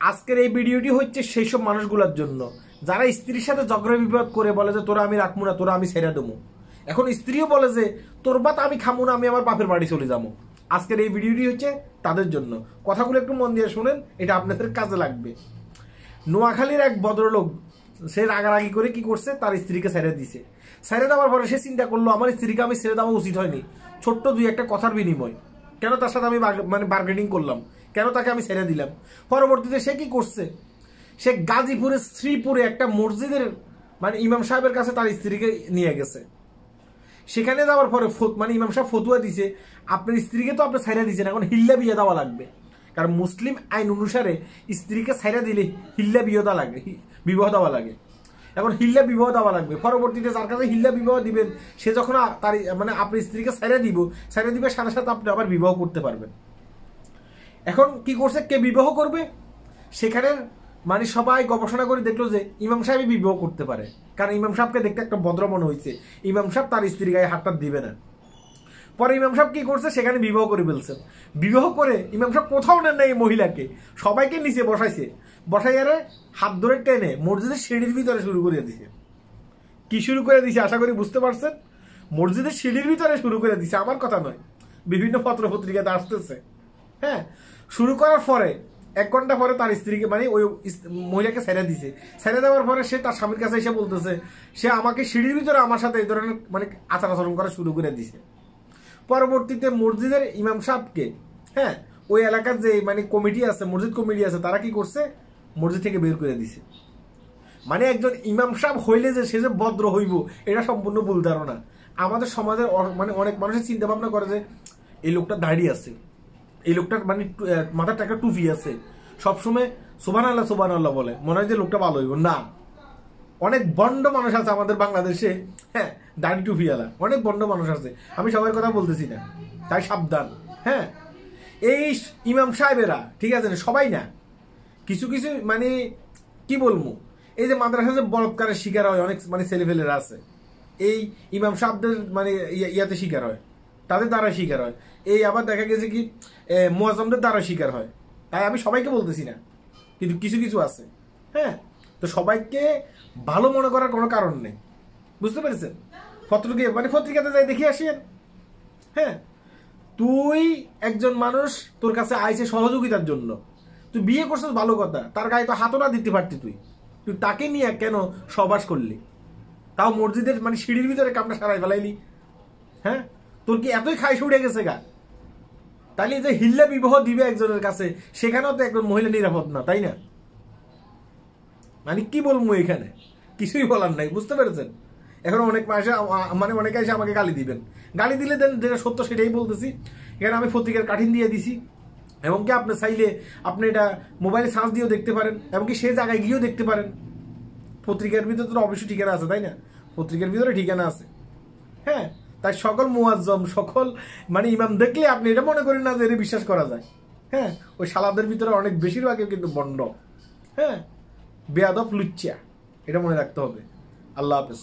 আজকের এই ভিডিওটি হচ্ছে সেই সব মানুষগুলোর জন্য যারা স্ত্রীর সাথে ঝগড়া বিবাদ করে বলে যে তোরা আমি রাখবো না, তোরা আমি ছেড়ে দেবো। এখন স্ত্রীও বলে যে তোর বাত আমি খামো না, আমি আমার বাপের বাড়ি চলে যাবো। আজকের এই ভিডিওটি হচ্ছে তাদের জন্য। কথাগুলো একটু মন দিয়ে শুনেন, এটা আপনাদের কাজে লাগবে। নোয়াখালীর এক ভদ্রলোক সে রাগারাগি করে কি করছে, তার স্ত্রীকে ছেড়ে দিছে। ছেড়ে দেওয়ার পরে সে চিন্তা করলো আমার স্ত্রীকে আমি ছেড়ে দেওয়া উচিত হয়নি। ছোট্ট দুই একটা কথার বিনিময় কেন তার সাথে আমি বার্গেনিং করলাম, কেন তাকে আমি ছেড়ে দিলাম। পরবর্তীতে সে কি করছে, সে গাজীপুরে শ্রীপুরে একটা মসজিদের ইমাম সাহেবের কাছে তার স্ত্রীকে নিয়ে গেছে। সেখানে যাওয়ার পরে ইমাম সাহেব ফতুয়া দিছে আপনার স্ত্রীকে তো আপনি ছাইরা দিয়েছেন, এখন হিল্লা বিয়ে দেওয়া লাগবে। কারণ মুসলিম আইন অনুসারে স্ত্রীকে ছাইরা দিলে হিল্লা বিবাহ দেওয়া লাগে। এখন হিল্লা বিবাহ দেওয়া লাগবে। পরবর্তীতে যার কাছে হিল্লা বিবাহ দিবেন সে যখন তার আপনার স্ত্রীকে ছাইরা দিবে সাথে সাথে আপনি আবার বিবাহ করতে পারবেন। এখন কি করছে, কে বিবাহ করবে, সেখানে সবাই গবেষণা করে দেখলো যে ইমাম সাহেবই বিবাহ করতে পারে। কারণ ইমাম সাহেবকে দেখতে একটা ভদ্র মনে হয়েছে, ইমাম সাহেব তার স্ত্রীর গায়ে হাতটা দিবে না। পরে ইমাম সাহেব কি করছে, সেখানে বিবাহ করে ফেলছেন। বিবাহ করে ইমাম সাহেব কোথাও নেন না এই মহিলাকে, সবাইকে নিচে বসাইয়ারে হাত ধরে টেনে মসজিদের সিঁড়ির ভিতরে শুরু করে দিছে। কি শুরু করে দিছে আশা করি বুঝতে পারছেন, মসজিদের সিঁড়ির ভিতরে শুরু করে দিছে, আমার কথা নয়, বিভিন্ন পত্র পত্রিকাতে আসতেছে। হ্যাঁ, শুরু করার পরে 1 ঘন্টা পরে তার স্ত্রীকে ওই মহিলাকে ছেড়ে দিছে। ছেড়ে দেওয়ার পরে সে তার স্বামীর কাছে এসে বলতেছে সে আমাকে সিঁড়ির ভিতরে আমার সাথে এই ধরনের আচার আচরণ করা শুরু করে দিছে। পরবর্তীতে মসজিদের ইমাম সাহেবকে, হ্যাঁ, ওই এলাকার যে কমিটি আছে, মসজিদ কমিটি আছে, তারা কি করছে, মসজিদ থেকে বের করে দিছে। একজন ইমাম সাহেব হইলে যে সে যে ভদ্র হইব, এটা সম্পূর্ণ ভুল ধারণা। আমাদের সমাজের অনেক মানুষের চিন্তা ভাবনা করে যে এই লোকটা দাঁড়িয়ে আছে, এই লোকটার মাথার টাকা টুপি আছে, সবসময় সুবহানাল্লাহ বলে, মনে হয় যে লোকটা ভালো হইব না। অনেক বন্ড মানুষ আছে আমাদের বাংলাদেশে, হ্যাঁ, দাড়ি টুপিওয়ালা অনেক বন্ড মানুষ আছে, আমি সবার কথা বলতেছি না, তাই সাবধান। হ্যাঁ, এই ইমাম সাহেবেরা ঠিক আছে, সবাই না, কিছু কিছু কি বলবো, এই যে মাদ্রাসা যে বলৎকারের শিকার হয় অনেক ছেলেফেলেরা আছে, এই ইমাম সাহেবদের ইয়াতে শিকার হয়, তাদের দ্বারা শিকার হয়। এই আবার দেখা গেছে কি মুয়াজ্জমদের দ্বারা শিকার হয়। তাই আমি সবাইকে বলতেছি না, কিন্তু কিছু কিছু আছে। হ্যাঁ, তো সবাইকে ভালো মনে করার কোনো কারণ নেই, বুঝতে পেরেছেন। পত্রিকাতে যাই দেখে আসেন। হ্যাঁ, তুই একজন মানুষ, তোর কাছে আইছে সহযোগিতার জন্য, তুই বিয়ে করছিস ভালো কথা, তার গায়ে তো হাতও না দিতে পারতি, তুই তাকে নিয়ে কেন সহবাস করলি, তাও মসজিদের সিঁড়ির ভিতরে কামটা সারাই ফেলাইলি। হ্যাঁ, তোর কি এতই খাইশ উঠে গেছে গা, তাহলে যে হিল্লা বিবাহ দিবে একজনের কাছে, সেখানেও তো একজন মহিলা নিরাপদ না, তাই না? কি বলবো, এখানে কিছুই বলার নাই, বুঝতে পেরেছেন। এখন অনেক অনেকে এসে আমাকে গালি দিবেন, গালি দিলে দেন, যেটা সত্য সেটাই বলতেছি। এখানে আমি পত্রিকার কাঠিন দিয়ে দিছি, এমনকি আপনি চাইলে আপনি এটা মোবাইলে সার্চ দিয়েও দেখতে পারেন, এমনকি সে জায়গায় গিয়েও দেখতে পারেন। পত্রিকার ভিতরে তো অবশ্যই ঠিকানা আছে, তাই না? পত্রিকার ভিতরে ঠিকানা আছে। হ্যাঁ, তাই সকল মুয়াজ্জম, সকল ইমাম দেখলে আপনি এটা মনে করেন না যে এটা বিশ্বাস করা যায়। হ্যাঁ, ওই শালাদের ভিতরে অনেক বেশিরভাগই কিন্তু বন্ড, হ্যাঁ, বেয়াদব লুচ্চা, এটা মনে রাখতে হবে। আল্লাহ হাফেজ।